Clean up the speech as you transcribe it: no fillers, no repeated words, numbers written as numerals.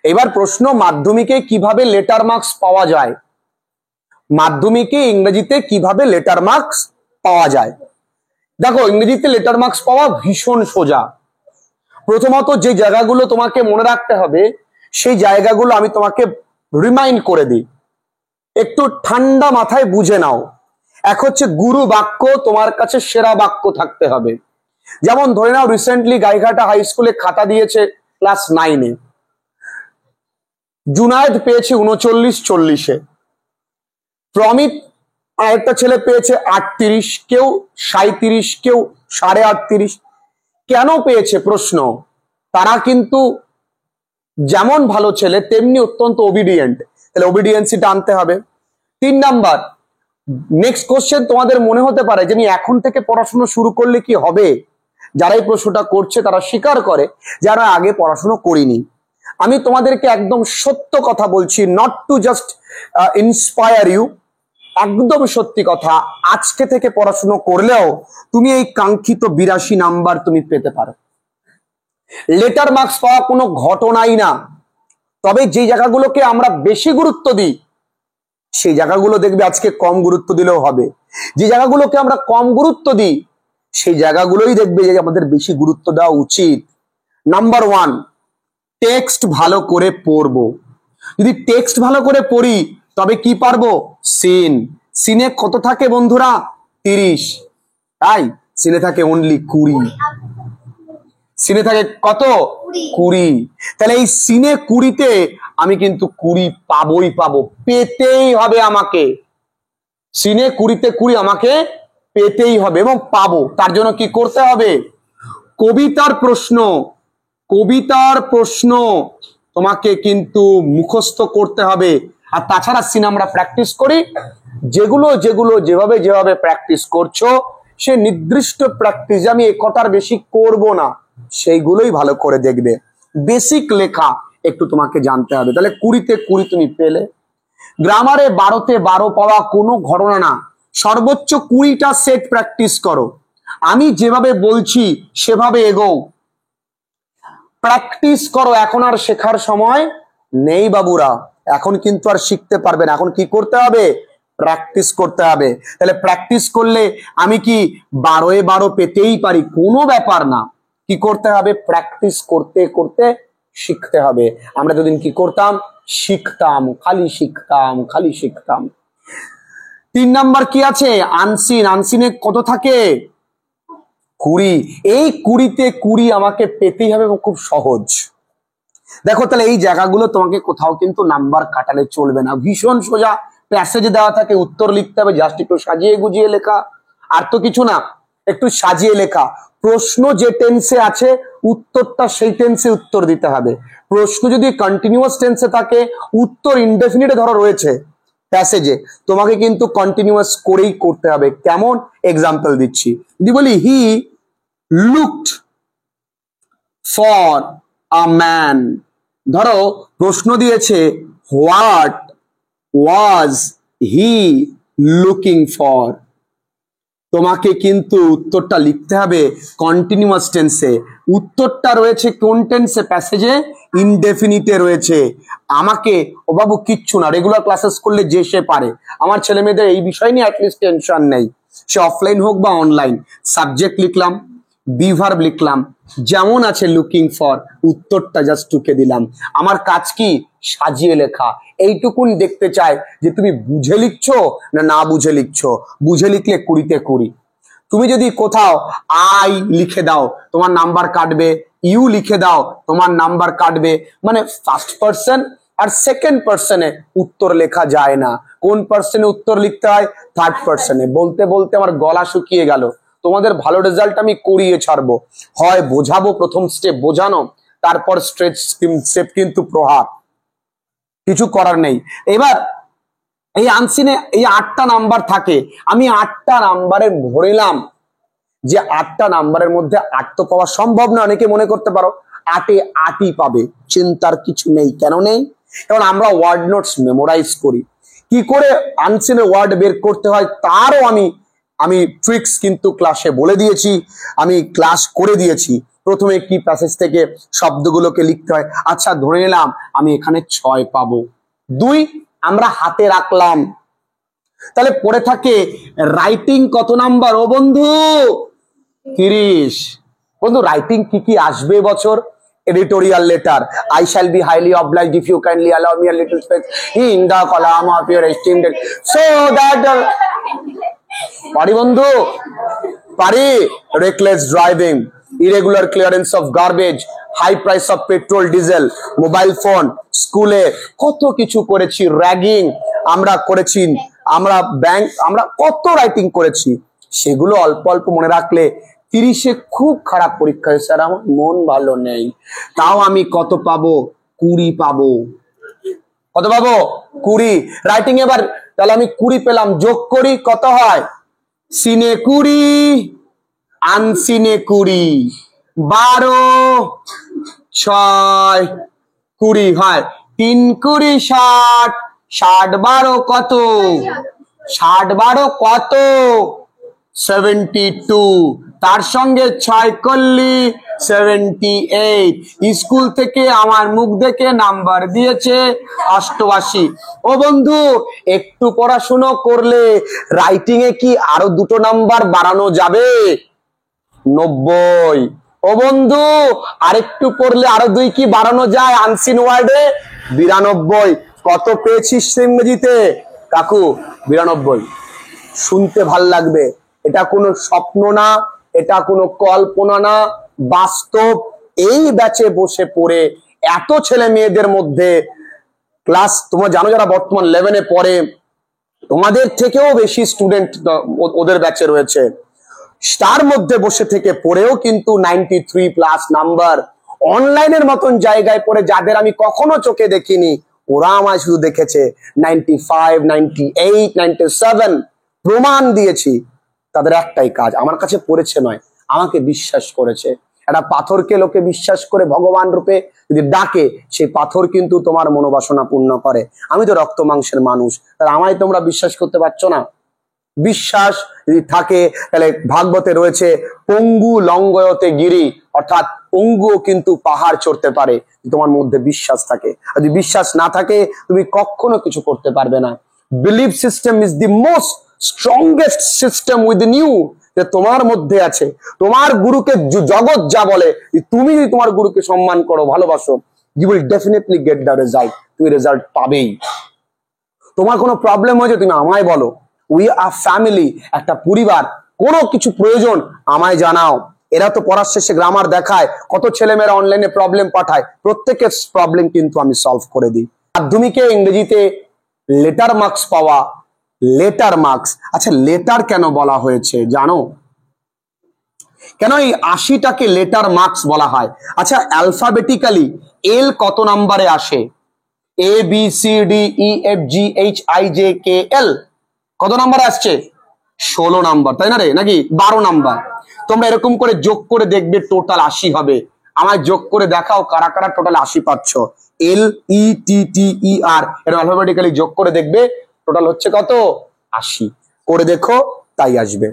এবার প্রশ্ন, মাধ্যমিকে কিভাবে লেটার মার্কস পাওয়া যায়? মাধ্যমিকে ইংরেজিতে কিভাবে লেটার মার্কস পাওয়া যায়? দেখো, ইংরেজিতে লেটার মার্কস পাওয়া ভীষণ সোজা। প্রথমত যে জায়গাগুলো তোমাকে মনে রাখতে হবে সেই জায়গাগুলো আমি তোমাকে রিমাইন্ড করে দিই, একটু ঠান্ডা মাথায় বুঝে নাও। এক হচ্ছে গুরু বাক্য, তোমার কাছে সেরা বাক্য থাকতে হবে। যেমন ধরে নাও রিসেন্টলি গাইঘাটা হাই স্কুলে খাতা দিয়েছে ক্লাস 9-এ, জুনায়েদ পেয়েছে 39-40-এ, প্রমিত আরেকটা ছেলে পেয়েছে 38, কেউ 37, কেউ 38.5। কেন পেয়েছে প্রশ্ন? তারা কিন্তু যেমন ভালো ছেলে তেমনি অত্যন্ত ওবিডিয়েন্ট, তাহলে ওবিডিয়েন্সিটা আনতে হবে। 3 নাম্বার, নেক্সট কোশ্চেন তোমাদের মনে হতে পারে যে আমি এখন থেকে পড়াশোনা শুরু করলে কি হবে? যারা এই প্রশ্নটা করছে তারা স্বীকার করে যারা আগে পড়াশোনা করিনি। আমি তোমাদেরকে একদম সত্য কথা বলছি, not to just inspire you, একদম সত্যি কথা। আজকে থেকে পড়াশোনা করলেও তুমি এই কাঙ্ক্ষিত 82 নাম্বার তুমি পেতে পারো। লেটার মার্কস পাওয়া কোনো ঘটনাই না, তবে যে জায়গাগুলোকে আমরা বেশি গুরুত্ব দিই সেই জায়গাগুলো দেখবে আজকে কম গুরুত্ব দিলেও হবে। যে জায়গাগুলোকে আমরা কম গুরুত্ব দিই সেই জায়গাগুলোই দেখবে যে আমাদের বেশি গুরুত্ব দেওয়া উচিত। নাম্বার 1, টেক্সট ভালো করে পড়বো। যদি টেক্সট ভালো করে পড়ি তবে কি পারবো? সিন। সিনে কত থাকে বন্ধুরা? 30, তাই সিনে থাকে অনলি 20। সিনে থাকে কত? 20। তাহলে এই সিনে 20-তে আমি কিন্তু 20 পাবোই পাবো, পেতেই হবে আমাকে। সিনে 20-তে 20 আমাকে পেতেই হবে এবং পাবো। তার জন্য কি করতে হবে? কবিতার প্রশ্ন তোমাকে কিন্তু মুখস্থ করতে হবে। আর তাছাড়া সিনে আমরা প্র্যাকটিস করি, যেগুলো যেভাবে প্র্যাকটিস করছো সে নির্দিষ্ট প্র্যাকটিস, আমি এ কটার বেশি করব না, সেইগুলোই ভালো করে দেখবে। বেসিক লেখা একটু তোমাকে জানতে হবে। তাহলে 20-তে 20 তুমি পেলে। গ্রামারে 12-তে 12 পাওয়া কোনো ঘটনা না, সর্বোচ্চ 20টা সেট প্র্যাকটিস করো। আমি যেভাবে বলছি সেভাবে এগোও, প্র্যাকটিস করো। এখন আর শেখার সময় নেই বাবুরা, এখন কিন্তু আর শিখতে পারবে না, এখন কি করতে হবে? প্র্যাকটিস করতে হবে। তাহলে প্র্যাকটিস করলে আমি কি 12-এ 12 পেতেই পারি, কোনো ব্যাপার না। কি করতে হবে? প্র্যাকটিস করতে করতে শিখতে হবে। আমরা দুদিন কি করতাম? শিখতাম, খালি শিখতাম। 3 নাম্বার কি আছে? আনসিন। আনসিনে কত থাকে? 20। এই 20-তে 20 আমাকে পেতেই হবে এবং খুব সহজ। দেখো, তাহলে এই জায়গাগুলো তোমাকে কোথাও কিন্তু নাম্বার কাটালে চলবে না, ভীষণ সোজা। প্যাসেজে দেওয়া থাকে, উত্তর লিখতে হবে, জাস্ট একটু সাজিয়ে গুজিয়ে লেখা, আর তো কিছু না, একটু সাজিয়ে লেখা। প্রশ্ন যে টেন্সে আছে উত্তরটা সেই টেন্সে উত্তর দিতে হবে। প্রশ্ন যদি কন্টিনিউয়াস টেন্সে থাকে, উত্তর ইনডেফিনিটে ধরো রয়েছে প্যাসেজে, তোমাকে কিন্তু কন্টিনিউয়াস করেই করতে হবে। কেমন? এক্সাম্পল দিচ্ছি, যদি বলি he looked for a man, ধরো প্রশ্ন দিয়েছে what was he looking for, তোমাকে কিন্তু উত্তরটা লিখতে হবে কন্টিনিউয়াস টেন্সে। উত্তরটা রয়েছে কোন টেন্সে? প্যাসেজে ইনডেফিনিটে রয়েছে। আমাকে ও বাবু কিচ্ছু না, রেগুলার ক্লাসেস করলে যে সে পারে। আমার ছেলে মেয়েদের এই বিষয় নিয়ে অ্যাটলিস্ট টেনশন নেই, সে অফলাইন হোক বা অনলাইন। সাবজেক্ট লিখলাম, বি ভার্ব লিখলাম, যেমন আছে লুকিং ফর, উত্তরটা জাস্ট টুকে দিলাম। আমার কাজ কি? সাজিয়ে লেখা। এইটুকুন দেখতে চাই যে তুমি বুঝে লিখছো না বুঝে লিখছো। বুঝে লিখলে 20-তে 20। তুমি যদি কোথাও আই লিখে দাও তোমার নাম্বার কাটবে, ইউ লিখে দাও তোমার নাম্বার কাটবে, মানে ফার্স্ট পার্সন আর সেকেন্ড পার্সনে উত্তর লেখা যায় না। কোন পার্সনে উত্তর লিখতে হয়? থার্ড পার্সনে। বলতে বলতে আমার গলা শুকিয়ে গেল। তোমাদের ভালো রেজাল্ট আমি করিয়ে ছাড়বো, হয় বোঝাবো, প্রথম স্টেপ বোঝানো, তারপর স্টেপ কিন্তু প্রহার, কিছু করার নেই। এবার এই আনসিনে এই 8টা নাম্বার থাকে, আমি 8টা নাম্বারে ভরিলাম, যে 8টা নাম্বারের মধ্যে 8 তো পাওয়া সম্ভব না। অনেকে মনে করতে পারো 8-এ 8ই পাবে, চিন্তার কিছু নেই। কেন নেই? কারণ আমরা ওয়ার্ড নোটস মেমোরাইজ করি। কি করে আনসিনে ওয়ার্ড বের করতে হয় তারও আমি ট্রিক্স কিন্তু ক্লাসে বলে দিয়েছি, আমি ক্লাস করে দিয়েছি। প্রথমে কি প্যাসেজ থেকে শব্দগুলোকে লিখতে হয়। আচ্ছা ধরে নিলাম আমি এখানে 6 পাবো, 2 আমরা হাতে রাখলাম, তাহলে পড়ে থাকে রাইটিং কত নাম্বার ও বন্ধু? 30। বন্ধু রাইটিং কি কি আসবে বছর? Editorial letter. I shall be highly obliged if you kindly allow me a little space in the column of your esteemed so that পারি বন্ধু পারি। Reckless driving, irregular clearance of garbage, high price of petrol diesel, mobile phone, স্কুলে কত কিছু করেছি, ragging আমরা করেছি, আমরা ব্যাংক, আমরা কত রাইটিং করেছি, সেগুলো অল্প অল্প মনে রাখলে 30-এ খুব খারাপ পরীক্ষা হয়েছে স্যার আমার মন ভালো নেই, তাও আমি কত পাবো? 20 পাবো। কত পাবো? 20। রাইটিং এবার তাহলে আমি 20 পেলাম, যোগ করি কত হয়? সিনে 20 আনসিনে 20, 12 6 20 হয়, 3 20 60, 60 12 কত? 60 12 কত? 72। তার সঙ্গে 6 করলি 78। স্কুল থেকে আমার মুখ দেখে নাম্বার দিয়েছে 88। ও বন্ধু একটু পড়াশুনো করলে রাইটিং এ কি আরো 2 নাম্বার বাড়ানো যাবে? 90। ও বন্ধু আরেকটু পড়লে আরো 2 কি বাড়ানো যায় আনসিন ওয়ার্ডে? 92। কত পেয়েছিস ইংরেজিতে? কাকু 92। শুনতে ভাল লাগবে, এটা কোনো স্বপ্ন না, এটা কোনো কল্পনা না, বাস্তব। এই ব্যাচে বসে পড়ে এত ছেলে মেয়েদের মধ্যে ক্লাস, তোমরা জানো যারা বর্তমান 11-এ পড়ে, তোমাদের থেকেও বেশি স্টুডেন্ট ওদের ব্যাচে রয়েছে, তার মধ্যে বসে থেকে পড়েও কিন্তু 93+ নাম্বার। অনলাইনের মতন জায়গায় পড়ে যাদের আমি কখনো চোখে দেখিনি, ওরা আমায় শুধু দেখেছে 95, 98, 97। প্রমাণ দিয়েছি। তাদের একটাই কাজ, আমার কাছে পড়েছে নয়, আমাকে বিশ্বাস করেছে। একটা পাথরকে লোকে বিশ্বাস করে ভগবান রূপে যদি ডাকে, সেই পাথর কিন্তু তোমার মনোবাসনা পূর্ণ করে। আমি তো রক্ত মাংসের মানুষ, তাহলে আমায় তোমরা বিশ্বাস করতে পারছো না? বিশ্বাস যদি থাকে তাহলে ভাগবতে রয়েছে পঙ্গু লঙ্গয়তে গিরি, অর্থাৎ পঙ্গুও কিন্তু পাহাড় চড়তে পারে, তোমার মধ্যে বিশ্বাস থাকে। যদি বিশ্বাস না থাকে তুমি কখনো কিছু করতে পারবে না। Belief system is the most strongest system within you, যে তোমার মধ্যে আছে। তোমার গুরুকে জগৎ যা বলে, তুমি যদি তোমার গুরুকে সম্মান করো, ভালোবাসো, you will definitely get the result. তুমি রেজাল্ট পাবেই। তোমার কোনো প্রবলেম হয়েছে তুমি আমায় বলো, উই আর ফ্যামিলি, একটা পরিবার। কোনো কিছু প্রয়োজন আমায় জানাও। এরা তো পড়ার শেষে গ্রামার দেখায়, কত ছেলেমেয়েরা অনলাইনে প্রবলেম পাঠায়, প্রত্যেকের প্রবলেম কিন্তু আমি সলভ করে দিই। মাধ্যমিকে ইংরেজিতে লেটার মার্কস পাওয়া, লেটার মার্কস। আচ্ছা লেটার কেন বলা হয়েছে জানো? কেন এই 80টাকে লেটার মার্কস বলা হয়? আচ্ছা অ্যালফাবেটিক্যালি এল কত নাম্বারে আসে? A B C D E F G H I J K L কত নাম্বারে আসছে? 16 নাম্বার, তাই না রে? নাকি 12 নাম্বার? তোমরা এরকম করে যোগ করে দেখবে টোটাল 80 হবে। আমায় যোগ করে দেখাও কারা কারা টোটাল 80 পাচ্ছ। এল ই টি টি ই আর এটা অ্যালফাবেটিক্যালি যোগ করে দেখবে টোটাল হচ্ছে কত? 80। করে দেখো, তাই আসবে।